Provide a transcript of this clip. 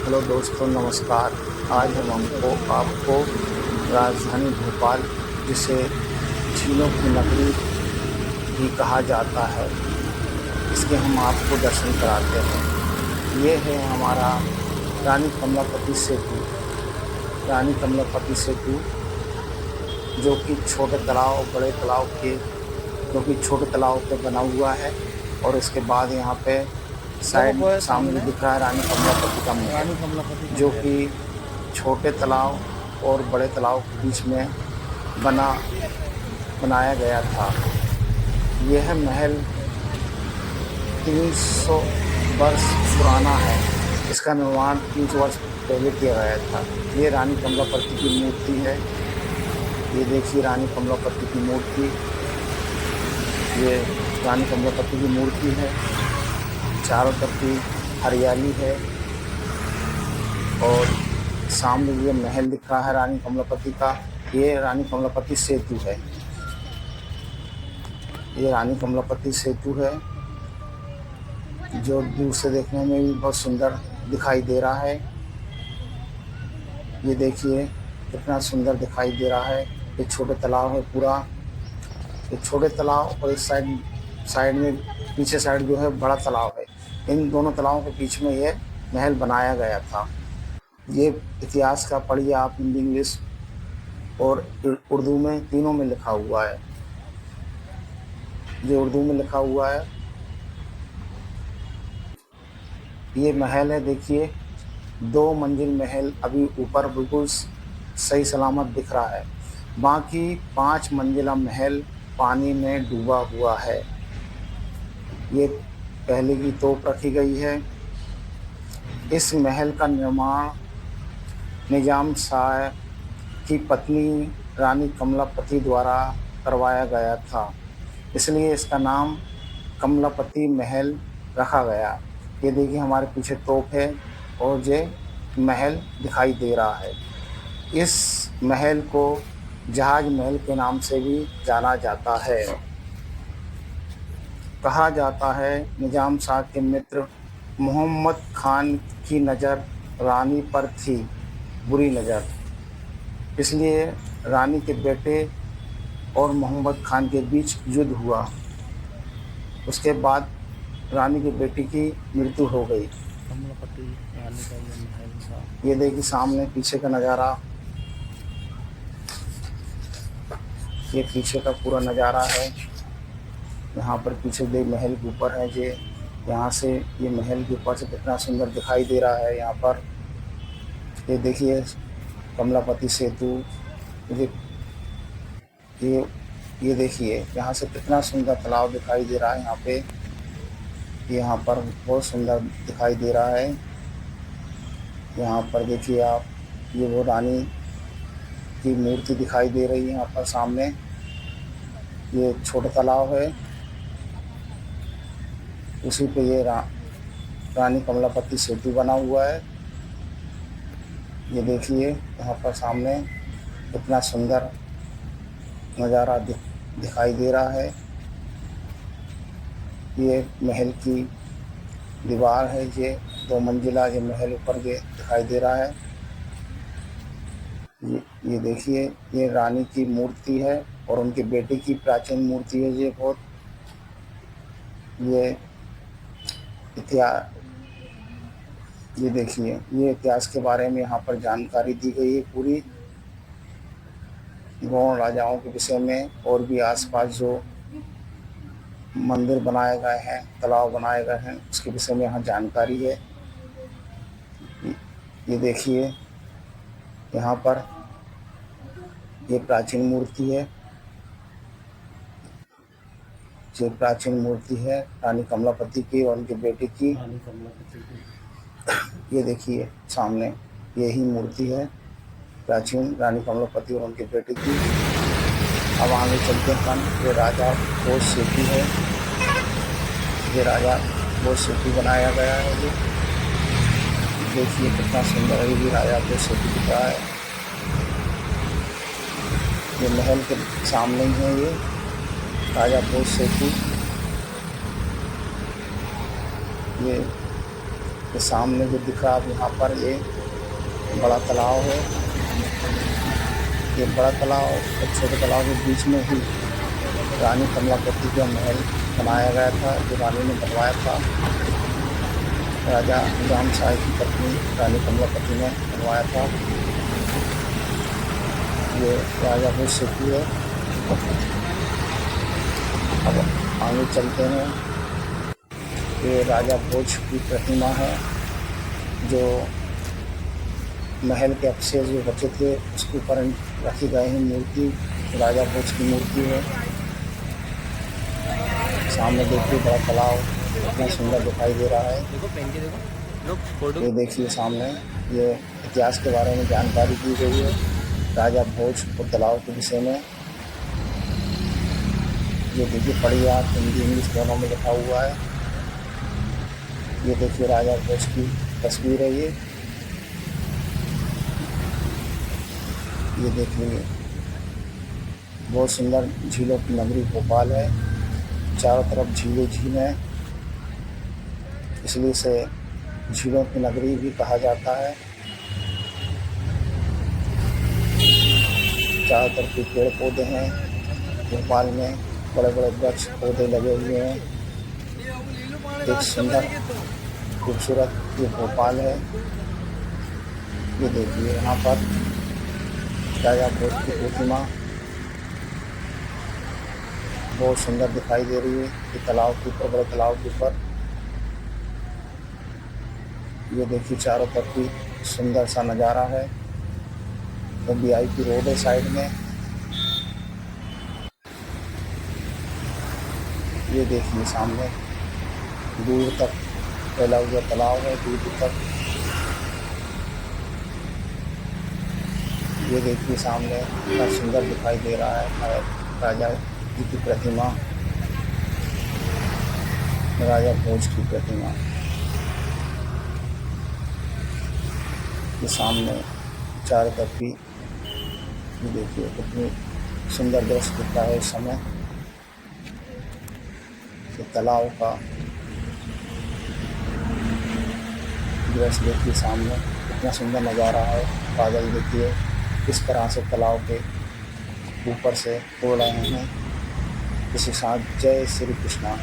Hello दोस्तों, नमस्कार। आज हम आपको राजधानी भोपाल, जिसे झीलों की नगरी भी कहा जाता है, इसके हम आपको दर्शन कराते हैं। ये है हमारा रानी कमलापति सेतु। रानी कमलापति सेतु जो कि छोटे तालाब और बड़े तालाब के जो कि छोटे तालाब पे बना हुआ है। और इसके बाद यहाँ पे साइड वो है सामने जो सामने दिख रहा है रानी कमलापति का महल, रानी कमलापति का जो महल। कि छोटे तालाब और बड़े तालाब के बीच में बना बनाया गया था। यह महल 300 वर्ष पुराना है। इसका निर्माण 300 वर्ष पहले किया गया था। ये रानी कमलापति की मूर्ति है। ये देखिए रानी कमलापति की मूर्ति। ये रानी कमलापति की मूर्ति है। चारों तरफ की हरियाली है और सामने ये महल दिख रहा है रानी कमलापति का। ये रानी कमलापति सेतु है। ये रानी कमलापति सेतु है जो दूर से देखने में भी बहुत सुंदर दिखाई दे रहा है। ये देखिए कितना सुंदर दिखाई दे रहा है। ये छोटे तालाब है पूरा। ये छोटे तालाब और इस साइड में पीछे साइड जो है बड़ा तालाब है। इन दोनों तालाबों के बीच में ये महल बनाया गया था। ये इतिहास का पढ़िए आप, हिंदी इंग्लिश और उर्दू में, तीनों में लिखा हुआ है। ये उर्दू में लिखा हुआ है। ये महल है, देखिए 2 मंजिल महल अभी ऊपर बिल्कुल सही सलामत दिख रहा है। बाकी 5 मंजिला महल पानी में डूबा हुआ है। ये पहले की तोप रखी गई है। इस महल का निर्माण निजाम शाह की पत्नी रानी कमलापति द्वारा करवाया गया था, इसलिए इसका नाम कमलापति महल रखा गया। ये देखिए हमारे पीछे तोप है और ये महल दिखाई दे रहा है। इस महल को जहाज महल के नाम से भी जाना जाता है। कहा जाता है निजाम शाह के मित्र मोहम्मद खान की नज़र रानी पर थी, बुरी नज़र, इसलिए रानी के बेटे और मोहम्मद खान के बीच युद्ध हुआ। उसके बाद रानी की बेटी की मृत्यु हो गई। कमलापति रानी का ये महल था। ये देखिए सामने पीछे का नज़ारा। ये पीछे का पूरा नज़ारा है। यहाँ पर पीछे देख महल के ऊपर है। ये यहाँ से ये महल के ऊपर से कितना सुंदर दिखाई दे रहा है। यहाँ पर ये देखिए कमलापति सेतु। ये ये ये देखिए यहाँ से कितना सुंदर तालाब दिखाई दे रहा है। यहाँ पे यहाँ पर बहुत सुंदर दिखाई दे रहा है। यहाँ पर देखिए आप, ये वो रानी की मूर्ति दिखाई दे रही है यहाँ पर सामने। ये छोटा तालाब है, उसी पे ये रानी कमलापति सेतु बना हुआ है। ये देखिए यहाँ पर सामने कितना सुंदर नज़ारा दिखाई दे रहा है। ये महल की दीवार है। ये 2 मंजिला ये महल ऊपर ये दिखाई दे रहा है। ये देखिए ये रानी की मूर्ति है और उनके बेटे की प्राचीन मूर्ति है। ये बहुत ये इतिहास, ये देखिए ये इतिहास के बारे में यहाँ पर जानकारी दी गई है पूरी, गौड़ राजाओं के विषय में और भी आसपास जो मंदिर बनाए गए हैं, तालाब बनाए गए हैं, उसके विषय में यहाँ जानकारी है। ये देखिए यहाँ पर ये प्राचीन मूर्ति है। ये प्राचीन मूर्ति है रानी कमलापति की और उनके बेटे की। रानी कमलापति की। ये देखिए सामने यही मूर्ति है प्राचीन रानी कमलापति और उनके बेटे की। अब आगे चलते हैं। ये राजा भोज सेतु है। ये राजा भोज सेतु बनाया गया है। ये देखिए कितना सुंदर है। ये राजा भोज सेतु दिख रहा है। ये महल के सामने ही है ये राजा भोज सेतु। ये ये सामने जो दिख रहा है यहाँ पर ये बड़ा तालाब है। ये बड़ा तालाब और छोटे तालाब के बीच में ही रानी कमलापति का महल बनाया गया था, जो रानी ने बनवाया था। राजा निजाम शाह की पत्नी रानी कमलापति ने बनवाया था। ये राजा भोज सिटी है। अब आगे चलते हैं। ये राजा भोज की प्रतिमा है, जो महल के अवशेष जो बचे थे उसके ऊपर रखी गई है मूर्ति। राजा भोज की मूर्ति है। सामने देखिए बड़ा तालाब कितना सुंदर दिखाई दे रहा है। ये देखिए सामने ये इतिहास के बारे में जानकारी दी गई है राजा भोज और तालाब के विषय में। ये देखिए पढ़िए आप, हिंदी इंग्लिश दोनों में लिखा हुआ है। ये देखिए राजा भोज की तस्वीर है। ये देखिए बहुत सुंदर झीलों की नगरी भोपाल है। चारों तरफ झीलें झील हैं, इसलिए इसे झीलों की नगरी भी कहा जाता है। चारों तरफ के पेड़ पौधे हैं। भोपाल में बड़े बड़े वृक्ष पौधे लगे हुए हैं। एक सुंदर खूबसूरत ये भोपाल है। ये देखिए यहाँ पर राजा भोज की प्रतिमा बहुत सुंदर दिखाई दे रही है। ये तालाब के ऊपर, बड़े तालाब के ऊपर ये देखिए चारों तरफ की सुंदर सा नज़ारा है। तो VIP रोड है साइड में। ये देखिए सामने दूर तक फैला हुआ तालाब है, दूर दूर तक। ये देखिए सामने कितना सुंदर दिखाई दे रहा है राजा जी की प्रतिमा, राजा भोज की प्रतिमा। ये सामने चारों तरफ की ये देखिए कितनी सुंदर दृश्य दिख रहा है इस समय। ये तालाब का दृश्य देखिए सामने कितना सुंदर नज़ारा है। बादल देखिए किस तरह से तालाब के ऊपर से उड़ रहे हैं। इसी साथ जय श्री कृष्णा।